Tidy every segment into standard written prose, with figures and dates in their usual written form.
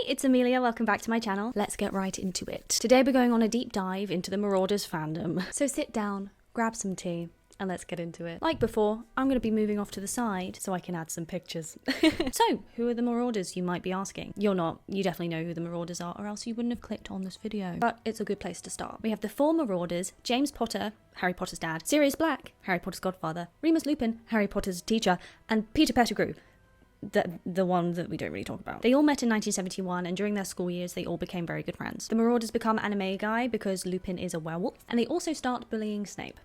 it's Amelia, welcome back to my channel. Let's get right into it. Today we're going on a deep dive into the Marauders fandom. So sit down, grab some tea, and let's get into it. Like before, I'm going to be moving off to the side so I can add some pictures. So, who are the Marauders, you might be asking? You're not. You definitely know who the Marauders are, or else you wouldn't have clicked on this video. But it's a good place to start. We have the four Marauders: James Potter, Harry Potter's dad; Sirius Black, Harry Potter's godfather; Remus Lupin, Harry Potter's teacher; and Peter Pettigrew, the one that we don't really talk about. They all met in 1971, and during their school years they all became very good friends. The Marauders become anime guy because Lupin is a werewolf, and they also start bullying Snape.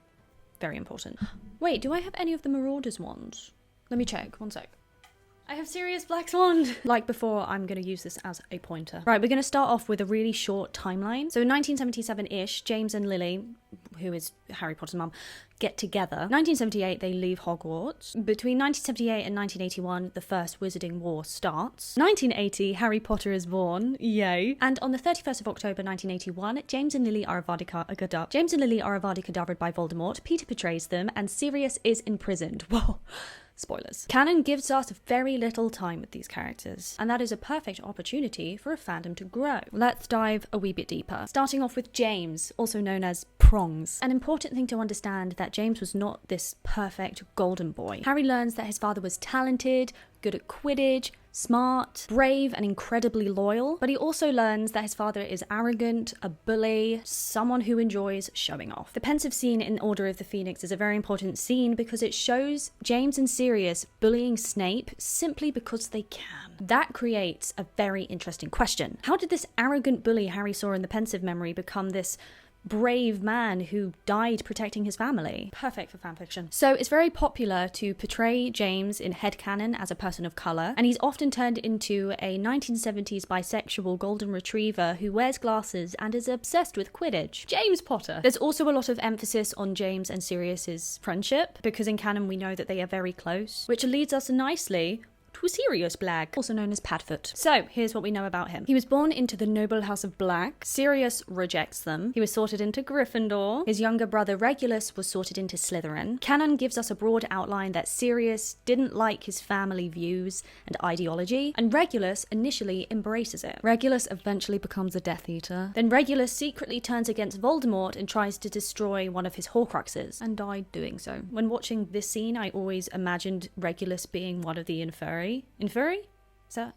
Very important. Wait, do I have any of the Marauders wands? Let me check, one sec. I have Sirius Black's wand. Like before, I'm going to use this as a pointer. Right, we're going to start off with a really short timeline. So 1977-ish, James and Lily, who is Harry Potter's mum, get together. 1978, they leave Hogwarts. Between 1978 and 1981, the First Wizarding War starts. 1980, Harry Potter is born. Yay. And on the 31st of October 1981, James and Lily are evaded by Voldemort. Peter betrays them, and Sirius is imprisoned. Whoa. Spoilers. Canon gives us very little time with these characters, and that is a perfect opportunity for a fandom to grow. Let's dive a wee bit deeper. Starting off with James, also known as Prongs. An important thing to understand that James was not this perfect golden boy. Harry learns that his father was talented, good at Quidditch, smart, brave, and incredibly loyal, but he also learns that his father is arrogant, a bully, someone who enjoys showing off. The pensive scene in Order of the Phoenix is a very important scene because it shows James and Sirius bullying Snape simply because they can. That creates a very interesting question. How did this arrogant bully Harry saw in the pensive memory become this brave man who died protecting his family? Perfect for fanfiction. So it's very popular to portray James in headcanon as a person of colour, and he's often turned into a 1970s bisexual golden retriever who wears glasses and is obsessed with Quidditch. James Potter. There's also a lot of emphasis on James and Sirius's friendship, because in canon we know that they are very close, which leads us nicely to Sirius Black, also known as Padfoot. So, here's what we know about him. He was born into the noble house of Black. Sirius rejects them. He was sorted into Gryffindor. His younger brother Regulus was sorted into Slytherin. Canon gives us a broad outline that Sirius didn't like his family views and ideology, and Regulus initially embraces it. Regulus eventually becomes a Death Eater. Then Regulus secretly turns against Voldemort and tries to destroy one of his Horcruxes, and died doing so. When watching this scene, I always imagined Regulus being one of the Inferi. Inferi? Is that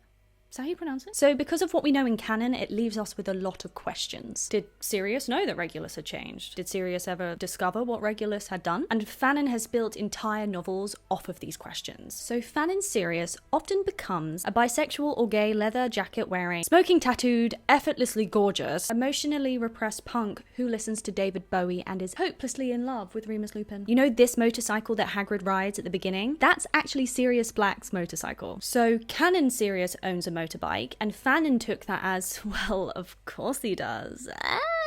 how you pronounce it? So because of what we know in canon, it leaves us with a lot of questions. Did Sirius know that Regulus had changed? Did Sirius ever discover what Regulus had done? And Fanon has built entire novels off of these questions. So Fanon Sirius often becomes a bisexual or gay leather jacket wearing, smoking tattooed, effortlessly gorgeous, emotionally repressed punk who listens to David Bowie and is hopelessly in love with Remus Lupin. You know this motorcycle that Hagrid rides at the beginning? That's actually Sirius Black's motorcycle. So canon Sirius owns a motorbike, and Fanon took that as, well, of course he does.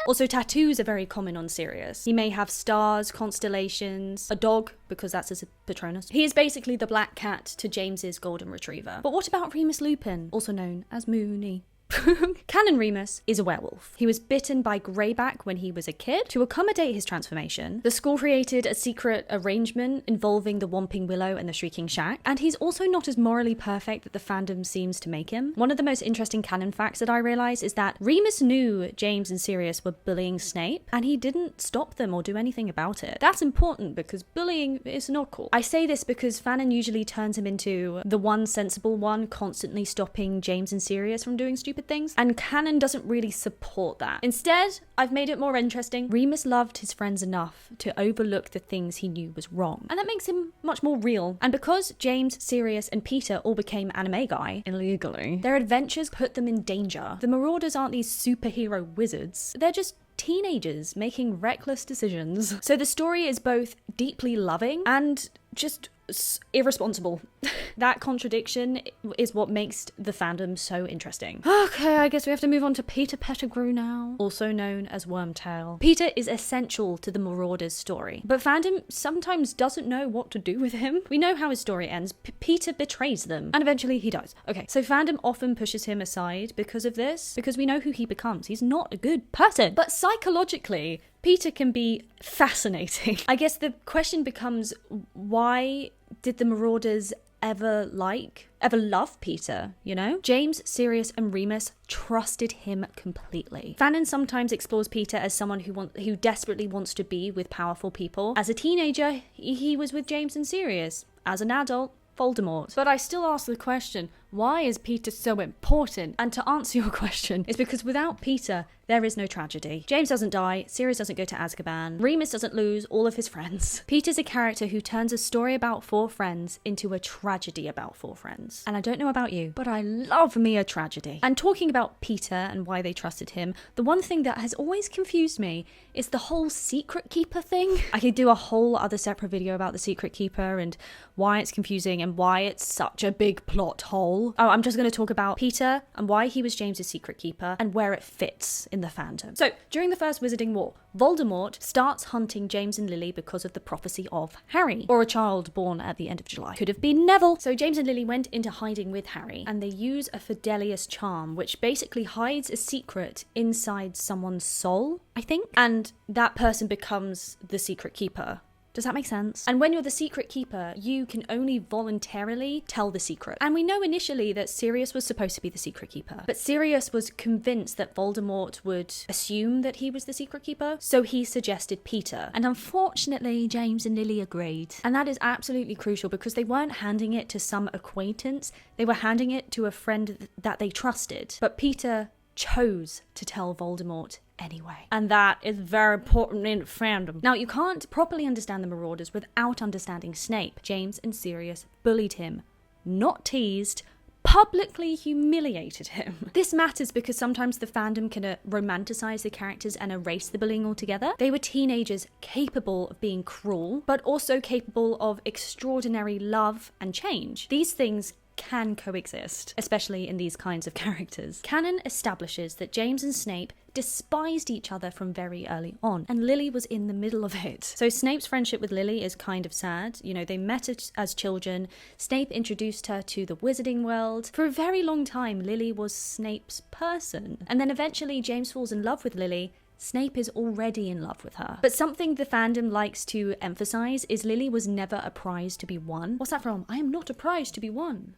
Also, tattoos are very common on Sirius. He may have stars, constellations, a dog, because that's his Patronus. He is basically the black cat to James's golden retriever. But what about Remus Lupin, also known as Moony? Canon Remus is a werewolf. He was bitten by Greyback when he was a kid. To accommodate his transformation, the school created a secret arrangement involving the Whomping Willow and the Shrieking Shack, and he's also not as morally perfect that the fandom seems to make him. One of the most interesting canon facts that I realised is that Remus knew James and Sirius were bullying Snape, and he didn't stop them or do anything about it. That's important because bullying is not cool. I say this because Fanon usually turns him into the one sensible one, constantly stopping James and Sirius from doing stupid things, and canon doesn't really support that. Instead, I've made it more interesting. Remus loved his friends enough to overlook the things he knew was wrong, and that makes him much more real. And because James, Sirius, and Peter all became anime guy illegally, their adventures put them in danger. The Marauders aren't these superhero wizards, they're just teenagers making reckless decisions. So the story is both deeply loving and just irresponsible. That contradiction is what makes the fandom so interesting. Okay, I guess we have to move on to Peter Pettigrew now, also known as Wormtail. Peter is essential to the Marauders story, but fandom sometimes doesn't know what to do with him. We know how his story ends. Peter betrays them, and eventually he dies. Okay, so fandom often pushes him aside because of this, because we know who he becomes. He's not a good person, but psychologically, Peter can be fascinating. I guess the question becomes, why did the Marauders ever love Peter, you know? James, Sirius, and Remus trusted him completely. Fanon sometimes explores Peter as someone who desperately wants to be with powerful people. As a teenager, he was with James and Sirius. As an adult, Voldemort. But I still ask the question, why is Peter so important? And to answer your question, is because without Peter, there is no tragedy. James doesn't die, Sirius doesn't go to Azkaban, Remus doesn't lose all of his friends. Peter's a character who turns a story about 4 friends into a tragedy about 4 friends. And I don't know about you, but I love me a tragedy. And talking about Peter and why they trusted him, the one thing that has always confused me is the whole Secret Keeper thing. I could do a whole other separate video about the Secret Keeper and why it's confusing and why it's such a big plot hole. Oh, I'm just going to talk about Peter and why he was James's Secret Keeper and where it fits in the fandom. So, during the First Wizarding War, Voldemort starts hunting James and Lily because of the prophecy of Harry, or a child born at the end of July. Could have been Neville. So James and Lily went into hiding with Harry, and they use a Fidelius charm, which basically hides a secret inside someone's soul, I think, and that person becomes the Secret Keeper. Does that make sense? And when you're the Secret Keeper, you can only voluntarily tell the secret. And we know initially that Sirius was supposed to be the Secret Keeper, but Sirius was convinced that Voldemort would assume that he was the Secret Keeper, so he suggested Peter. And unfortunately, James and Lily agreed. And that is absolutely crucial because they weren't handing it to some acquaintance, they were handing it to a friend that they trusted. But Peter chose to tell Voldemort anyway. And that is very important in fandom. Now, you can't properly understand the Marauders without understanding Snape. James and Sirius bullied him, not teased, publicly humiliated him. This matters because sometimes the fandom can romanticize the characters and erase the bullying altogether. They were teenagers capable of being cruel, but also capable of extraordinary love and change. These things can coexist, especially in these kinds of characters. Canon establishes that James and Snape despised each other from very early on, and Lily was in the middle of it. So Snape's friendship with Lily is kind of sad. You know, they met as children. Snape introduced her to the wizarding world. For a very long time, Lily was Snape's person. And then eventually James falls in love with Lily. Snape is already in love with her. But something the fandom likes to emphasize is Lily was never a prize to be won. What's that from? I am not a prize to be won.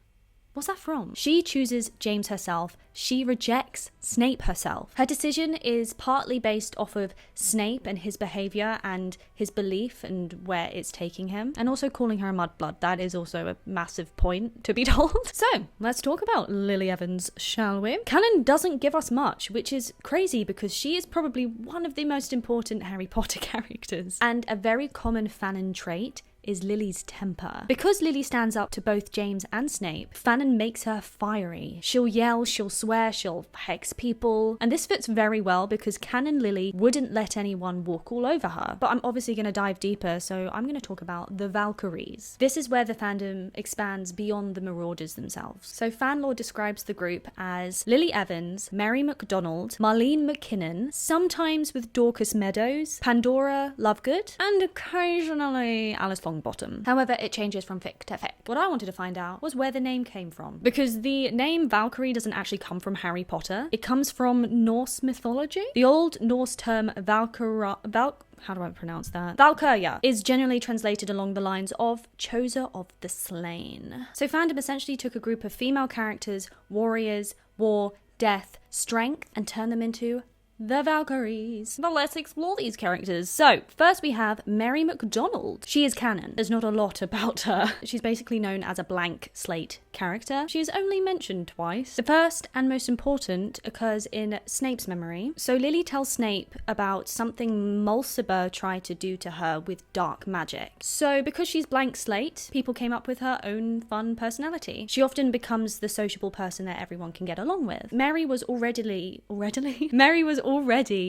What's that from? She chooses James herself. She rejects Snape herself. Her decision is partly based off of Snape and his behavior and his belief and where it's taking him. And also calling her a mudblood. That is also a massive point to be told. So, let's talk about Lily Evans, shall we? Canon doesn't give us much, which is crazy because she is probably one of the most important Harry Potter characters. And a very common fanon trait is Lily's temper. Because Lily stands up to both James and Snape, fanon makes her fiery. She'll yell, she'll swear, she'll hex people. And this fits very well because Canon Lily wouldn't let anyone walk all over her. But I'm obviously going to dive deeper, so I'm going to talk about the Valkyries. This is where the fandom expands beyond the Marauders themselves. So fanlore describes the group as Lily Evans, Mary Macdonald, Marlene Mckinnon, sometimes with Dorcas Meadowes, Pandora Lovegood, and occasionally Alice Longbottom. However, it changes from fic to fic. What I wanted to find out was where the name came from. Because the name Valkyrie doesn't actually come from Harry Potter. It comes from Norse mythology. The Old Norse term Valkyria is generally translated along the lines of Choser of the Slain. So fandom essentially took a group of female characters, warriors, war, death, strength, and turned them into the Valkyries. But let's explore these characters. So, first we have Mary Macdonald. She is canon. There's not a lot about her. She's basically known as a blank slate character. She is only mentioned twice. The first and most important occurs in Snape's memory. So Lily tells Snape about something Mulciber tried to do to her with dark magic. So because she's blank slate, people came up with her own fun personality. She often becomes the sociable person that everyone can get along with. Mary was already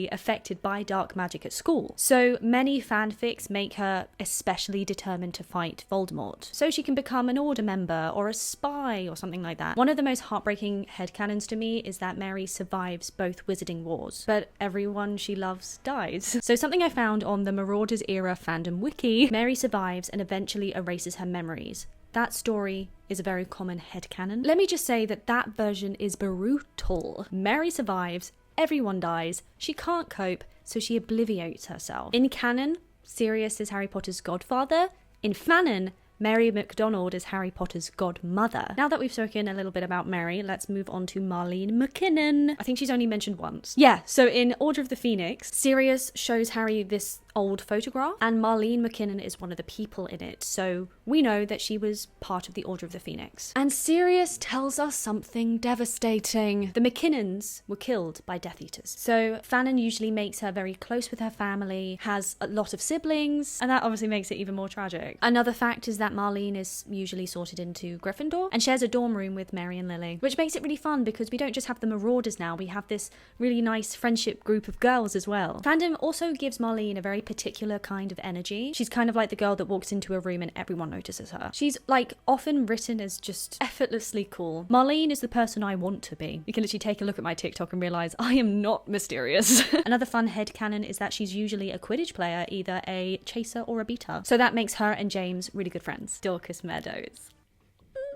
affected by dark magic at school. So many fanfics make her especially determined to fight Voldemort. So she can become an order member or a spy or something like that. One of the most heartbreaking headcanons to me is that Mary survives both wizarding wars, but everyone she loves dies. So something I found on the Marauders era fandom wiki, Mary survives and eventually erases her memories. That story is a very common headcanon. Let me just say that version is brutal. Mary survives, everyone dies, she can't cope, so she obliviates herself. In canon, Sirius is Harry Potter's godfather. In fanon, Mary Macdonald is Harry Potter's godmother. Now that we've spoken a little bit about Mary, let's move on to Marlene Mckinnon. I think she's only mentioned once. Yeah, so in Order of the Phoenix, Sirius shows Harry this old photograph, and Marlene Mckinnon is one of the people in it, so we know that she was part of the Order of the Phoenix. And Sirius tells us something devastating. The Mckinnons were killed by Death Eaters. So Fannon usually makes her very close with her family, has a lot of siblings, and that obviously makes it even more tragic. Another fact is that Marlene is usually sorted into Gryffindor and shares a dorm room with Mary and Lily, which makes it really fun because we don't just have the Marauders now, we have this really nice friendship group of girls as well. Fandom also gives Marlene a very particular kind of energy. She's kind of like the girl that walks into a room and everyone notices her. She's like often written as just effortlessly cool. Marlene is the person I want to be. You can literally take a look at my TikTok and realize I am not mysterious. Another fun headcanon is that she's usually a Quidditch player, either a chaser or a beater. So that makes her and James really good friends. Dorcas Meadowes.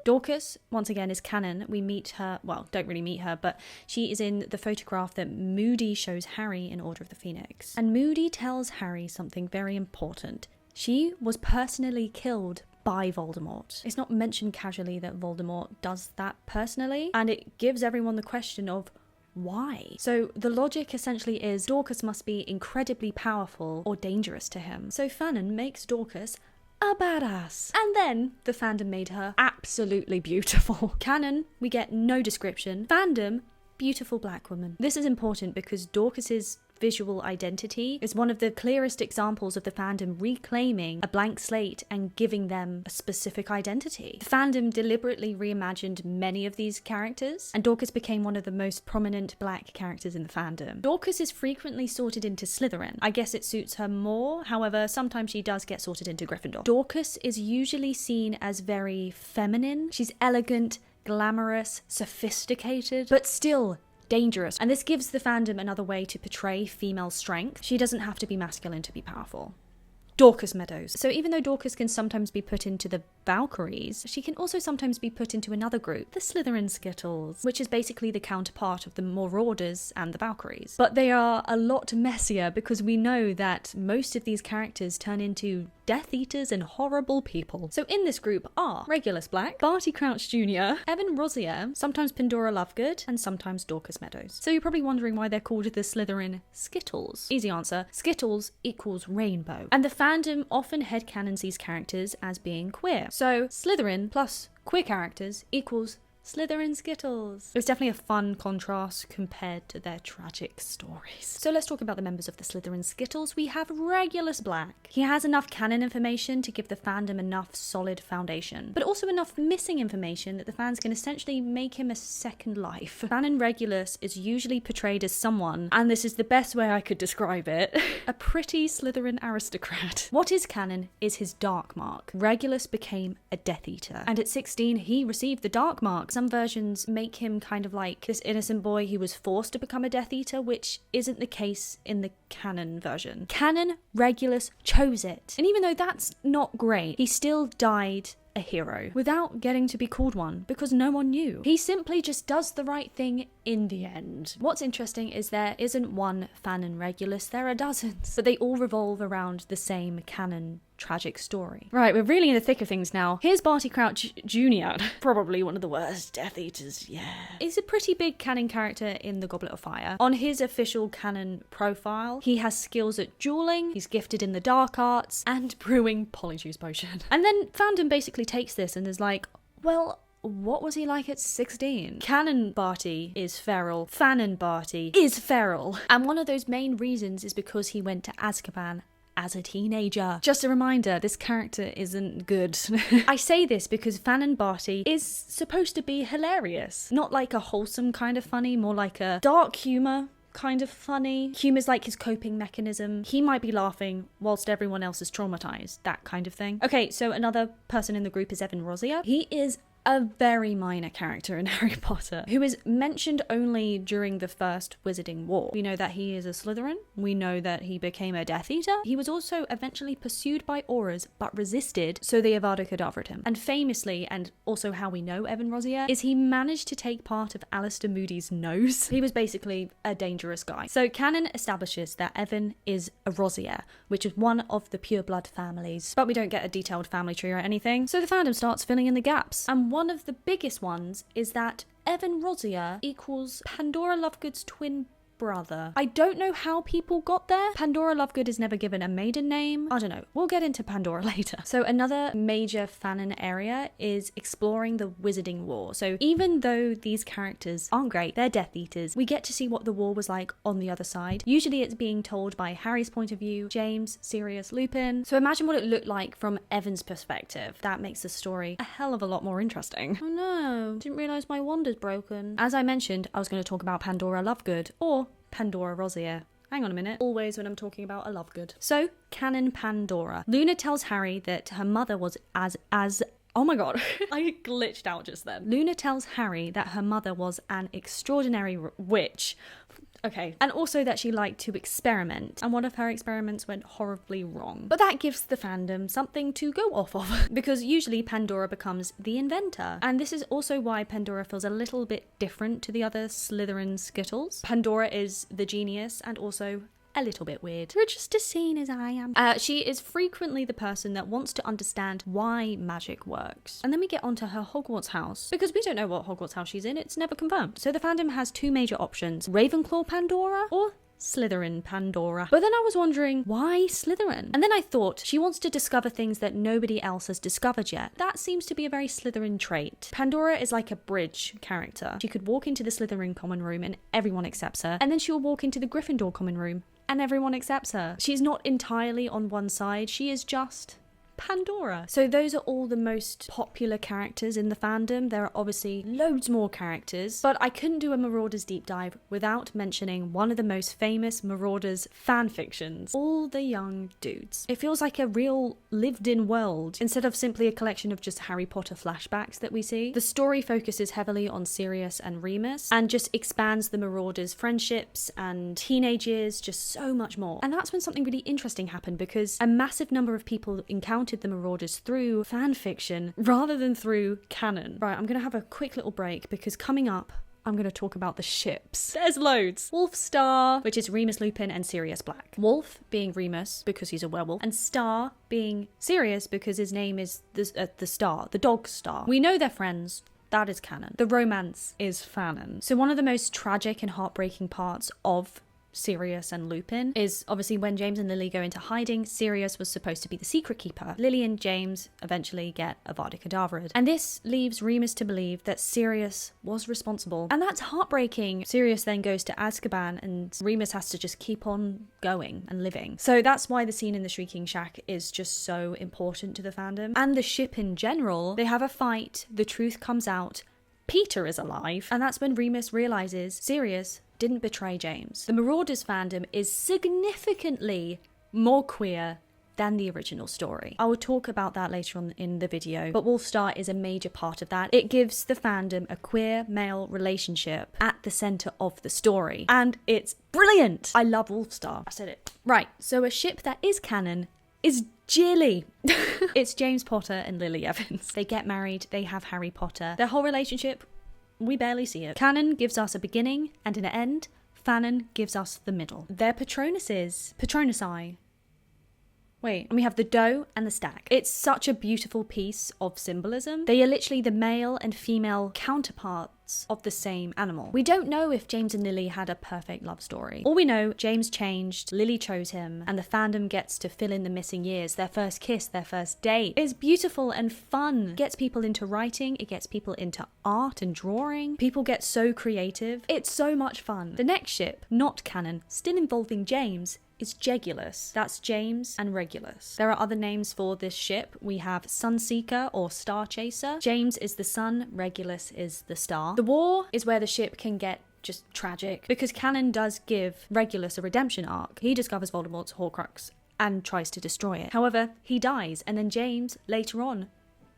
Dorcas, once again, is canon. We meet her, well, don't really meet her, but she is in the photograph that Moody shows Harry in Order of the Phoenix. And Moody tells Harry something very important. She was personally killed by Voldemort. It's not mentioned casually that Voldemort does that personally, and it gives everyone the question of why? So the logic essentially is Dorcas must be incredibly powerful or dangerous to him. So Fannon makes Dorcas a badass. And then the fandom made her absolutely beautiful. Canon, we get no description. Fandom, beautiful black woman. This is important because Dorcas's visual identity is one of the clearest examples of the fandom reclaiming a blank slate and giving them a specific identity. The fandom deliberately reimagined many of these characters, and Dorcas became one of the most prominent black characters in the fandom. Dorcas is frequently sorted into Slytherin. I guess it suits her more, however, sometimes she does get sorted into Gryffindor. Dorcas is usually seen as very feminine. She's elegant, glamorous, sophisticated, but still dangerous. And this gives the fandom another way to portray female strength. She doesn't have to be masculine to be powerful. Dorcas Meadowes. So even though Dorcas can sometimes be put into the Valkyries, she can also sometimes be put into another group, the Slytherin Skittles, which is basically the counterpart of the Marauders and the Valkyries. But they are a lot messier because we know that most of these characters turn into Death Eaters and horrible people. So in this group are Regulus Black, Barty Crouch Jr., Evan Rosier, sometimes Pandora Lovegood, and sometimes Dorcas Meadowes. So you're probably wondering why they're called the Slytherin Skittles. Easy answer, Skittles equals rainbow. And the fandom often headcanons these characters as being queer. So Slytherin plus queer characters equals Slytherin Skittles. It's definitely a fun contrast compared to their tragic stories. So let's talk about the members of the Slytherin Skittles. We have Regulus Black. He has enough canon information to give the fandom enough solid foundation, but also enough missing information that the fans can essentially make him a second life. Fanon Regulus is usually portrayed as someone, and this is the best way I could describe it, a pretty Slytherin aristocrat. What is canon is his dark mark. Regulus became a Death Eater, and at 16 he received the dark mark. Some versions make him kind of like this innocent boy who was forced to become a Death Eater, which isn't the case in the canon version. Canon, Regulus chose it. And even though that's not great, he still died a hero without getting to be called one because no one knew. He simply just does the right thing in the end. What's interesting is there isn't one Fanon Regulus, there are dozens, but they all revolve around the same canon tragic story. Right, we're really in the thick of things now. Here's Barty Crouch Jr., probably one of the worst Death Eaters, yeah. He's a pretty big canon character in the Goblet of Fire. On his official canon profile, he has skills at dueling, he's gifted in the dark arts, and brewing polyjuice potion. And then fandom basically takes this and is like, well, what was he like at 16? Canon Barty is feral. Fanon Barty is feral. And one of those main reasons is because he went to Azkaban as a teenager. Just a reminder, this character isn't good. I say this because Fanon Barty is supposed to be hilarious. Not like a wholesome kind of funny, more like a dark humour kind of funny. Humor's like his coping mechanism. He might be laughing whilst everyone else is traumatized. That kind of thing. Okay, so another person in the group is Evan Rosier. He is a very minor character in Harry Potter, who is mentioned only during the First Wizarding War. We know that he is a Slytherin. We know that he became a Death Eater. He was also eventually pursued by Aurors, but resisted, so they Avada Kedavra'd him. And famously, and also how we know Evan Rosier, is he managed to take part of Alistair Moody's nose. He was basically a dangerous guy. So canon establishes that Evan is a Rosier, which is one of the pureblood families, but we don't get a detailed family tree or anything. So the fandom starts filling in the gaps. And one of the biggest ones is that Evan Rosier equals Pandora Lovegood's twin brother. I don't know how people got there. Pandora Lovegood is never given a maiden name. I don't know. We'll get into Pandora later. So another major fanon area is exploring the Wizarding War. So even though these characters aren't great, they're Death Eaters, we get to see what the war was like on the other side. Usually it's being told by Harry's point of view, James, Sirius, Lupin. So imagine what it looked like from Evan's perspective. That makes the story a hell of a lot more interesting. Oh no, didn't realise my wanda's broken. As I mentioned, I was going to talk about Pandora Lovegood, or Pandora Rosier. Hang on a minute. Always when I'm talking about a Lovegood. So, canon Pandora. Luna tells Harry that her mother was as oh my god, I glitched out just then. Luna tells Harry that her mother was an extraordinary witch. Okay. And also that she liked to experiment, and one of her experiments went horribly wrong. But that gives the fandom something to go off of, because usually Pandora becomes the inventor. And this is also why Pandora feels a little bit different to the other Slytherin Skittles. Pandora is the genius and also a little bit weird. You're just as sane as I am. She is frequently the person that wants to understand why magic works. And then we get onto her Hogwarts house, because we don't know what Hogwarts house she's in. It's never confirmed. So the fandom has two major options: Ravenclaw Pandora or Slytherin Pandora. But then I was wondering, why Slytherin? And then I thought, she wants to discover things that nobody else has discovered yet. That seems to be a very Slytherin trait. Pandora is like a bridge character. She could walk into the Slytherin common room and everyone accepts her, and then she'll walk into the Gryffindor common room and everyone accepts her. She's not entirely on one side, she is just Pandora. So those are all the most popular characters in the fandom. There are obviously loads more characters, but I couldn't do a Marauders deep dive without mentioning one of the most famous Marauders fan fictions, All the Young Dudes. It feels like a real lived-in world instead of simply a collection of just Harry Potter flashbacks that we see. The story focuses heavily on Sirius and Remus and just expands the Marauders' friendships and teenage years, just so much more. And that's when something really interesting happened, because a massive number of people encountered the Marauders through fan fiction rather than through canon. Right, I'm gonna have a quick little break, because coming up I'm going to talk about the ships. There's loads. Wolf Star, which is Remus Lupin and Sirius Black. Wolf being Remus because he's a werewolf, and Star being Sirius because his name is the Star, the dog Star. We know they're friends. That is canon. The romance is fanon. So one of the most tragic and heartbreaking parts of Sirius and Lupin is obviously when James and Lily go into hiding. Sirius was supposed to be the secret keeper. Lily and James eventually get Avada Kedavra'd. And this leaves Remus to believe that Sirius was responsible. And that's heartbreaking. Sirius then goes to Azkaban and Remus has to just keep on going and living. So that's why the scene in the Shrieking Shack is just so important to the fandom. And the ship in general, they have a fight, the truth comes out, Peter is alive, and that's when Remus realizes Sirius didn't betray James. The Marauders fandom is significantly more queer than the original story. I will talk about that later on in the video, but Wolfstar is a major part of that. It gives the fandom a queer male relationship at the center of the story, and it's brilliant. I love Wolfstar. I said it. Right, so a ship that is canon is Jilly. It's James Potter and Lily Evans. They get married, they have Harry Potter. Their whole relationship, we barely see it. Canon gives us a beginning and an end. Fanon gives us the middle. Their Patronusi. Wait, and we have the doe and the stack. It's such a beautiful piece of symbolism. They are literally the male and female counterparts of the same animal. We don't know if James and Lily had a perfect love story. All we know, James changed, Lily chose him, and the fandom gets to fill in the missing years. Their first kiss, their first date. It's beautiful and fun. It gets people into writing, it gets people into art and drawing. People get so creative. It's so much fun. The next ship, not canon, still involving James, is Regulus. That's James and Regulus. There are other names for this ship. We have Sunseeker or Star Chaser. James is the sun, Regulus is the star. The war is where the ship can get just tragic, because canon does give Regulus a redemption arc. He discovers Voldemort's Horcrux and tries to destroy it. However, he dies, and then James later on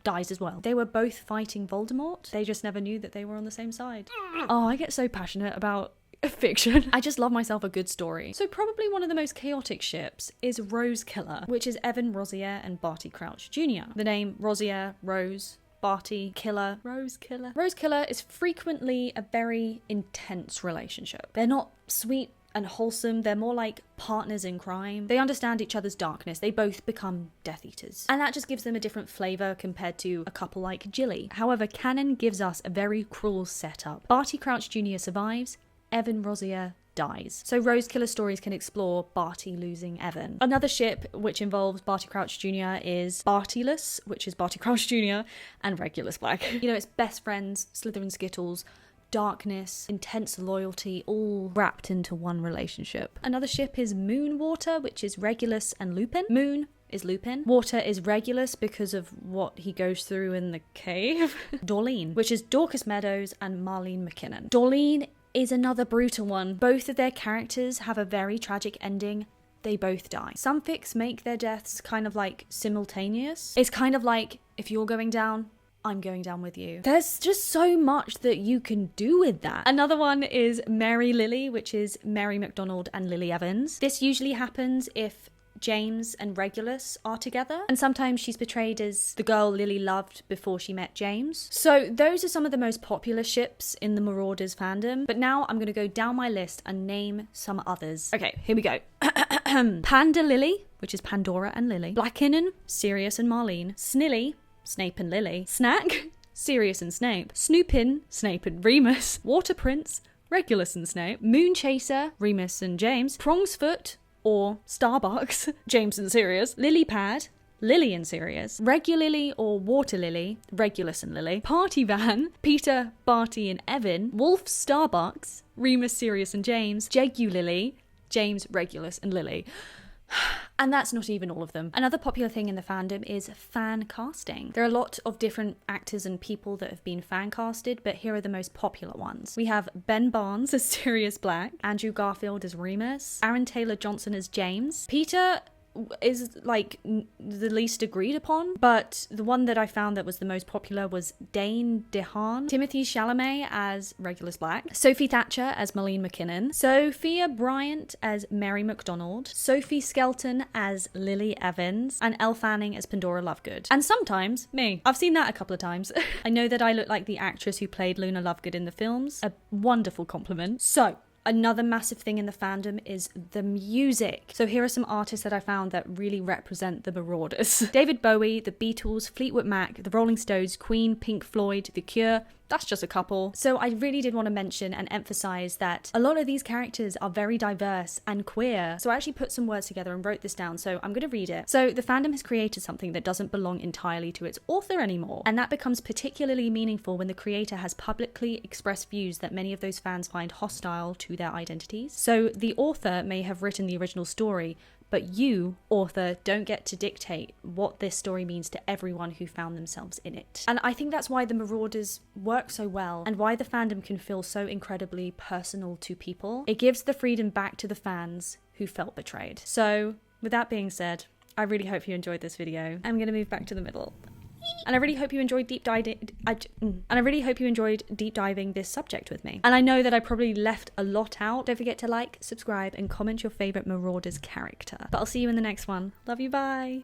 dies as well. They were both fighting Voldemort. They just never knew that they were on the same side. Oh, I get so passionate about fiction. I just love myself a good story. So probably one of the most chaotic ships is Rose Killer, which is Evan Rosier and Barty Crouch Jr. The name Rosier, Rose, Barty, Killer, Rose Killer. Rose Killer is frequently a very intense relationship. They're not sweet and wholesome, they're more like partners in crime. They understand each other's darkness. They both become Death Eaters. And that just gives them a different flavour compared to a couple like Jilly. However, canon gives us a very cruel setup. Barty Crouch Jr. survives, Evan Rosier dies. So Rose Killer stories can explore Barty losing Evan. Another ship which involves Barty Crouch Jr. is Bartyless, which is Barty Crouch Jr. and Regulus Black. You know, it's best friends, Slytherin Skittles, darkness, intense loyalty, all wrapped into one relationship. Another ship is Moonwater, which is Regulus and Lupin. Moon is Lupin. Water is Regulus because of what he goes through in the cave. Dorleen, which is Dorcas Meadowes and Marlene Mckinnon. Dorleen is another brutal one. Both of their characters have a very tragic ending. They both die. Some fics make their deaths kind of like simultaneous. It's kind of like, if you're going down, I'm going down with you. There's just so much that you can do with that. Another one is Mary Lily, which is Mary Macdonald and Lily Evans. This usually happens if James and Regulus are together, and sometimes she's portrayed as the girl Lily loved before she met James. So those are some of the most popular ships in the Marauders fandom, but now I'm going to go down my list and name some others. Okay, here we go. Panda Lily, which is Pandora and Lily. Blackinnon, Sirius and Marlene. Snilly, Snape and Lily. Snack, Sirius and Snape. Snoopin, Snape and Remus. Water Prince, Regulus and Snape. Moonchaser, Remus and James. Prongsfoot, or Starbucks, James and Sirius. Lilypad, Lily and Sirius. Regulilly or Water Lily, Regulus and Lily. Party Van, Peter, Barty and Evan. Wolf Starbucks, Remus, Sirius and James. Jegu-Lily, James, Regulus and Lily. And that's not even all of them. Another popular thing in the fandom is fan casting. There are a lot of different actors and people that have been fan casted, but here are the most popular ones. We have Ben Barnes as Sirius Black, Andrew Garfield as Remus, Aaron Taylor Johnson as James. Peter is like the least agreed upon, but the one that I found that was the most popular was Dane DeHaan. Timothy Chalamet as Regulus Black, Sophie Thatcher as Marlene Mckinnon, Sophia Bryant as Mary Macdonald, Sophie Skelton as Lily Evans, and Elle Fanning as Pandora Lovegood. And sometimes me. I've seen that a couple of times. I know that I look like the actress who played Luna Lovegood in the films. A wonderful compliment. So another massive thing in the fandom is the music. So here are some artists that I found that really represent the Marauders. David Bowie, the Beatles, Fleetwood Mac, the Rolling Stones, Queen, Pink Floyd, The Cure. That's just a couple. So I really did want to mention and emphasize that a lot of these characters are very diverse and queer. So I actually put some words together and wrote this down, so I'm going to read it. So the fandom has created something that doesn't belong entirely to its author anymore. And that becomes particularly meaningful when the creator has publicly expressed views that many of those fans find hostile to their identities. So the author may have written the original story, but you, author, don't get to dictate what this story means to everyone who found themselves in it. And I think that's why the Marauders work so well, and why the fandom can feel so incredibly personal to people. It gives the freedom back to the fans who felt betrayed. So, with that being said, I really hope you enjoyed this video. I'm gonna move back to the middle. And I really hope you enjoyed deep diving this subject with me. And I know that I probably left a lot out. Don't forget to like, subscribe, and comment your favorite Marauders character. But I'll see you in the next one. Love you, bye!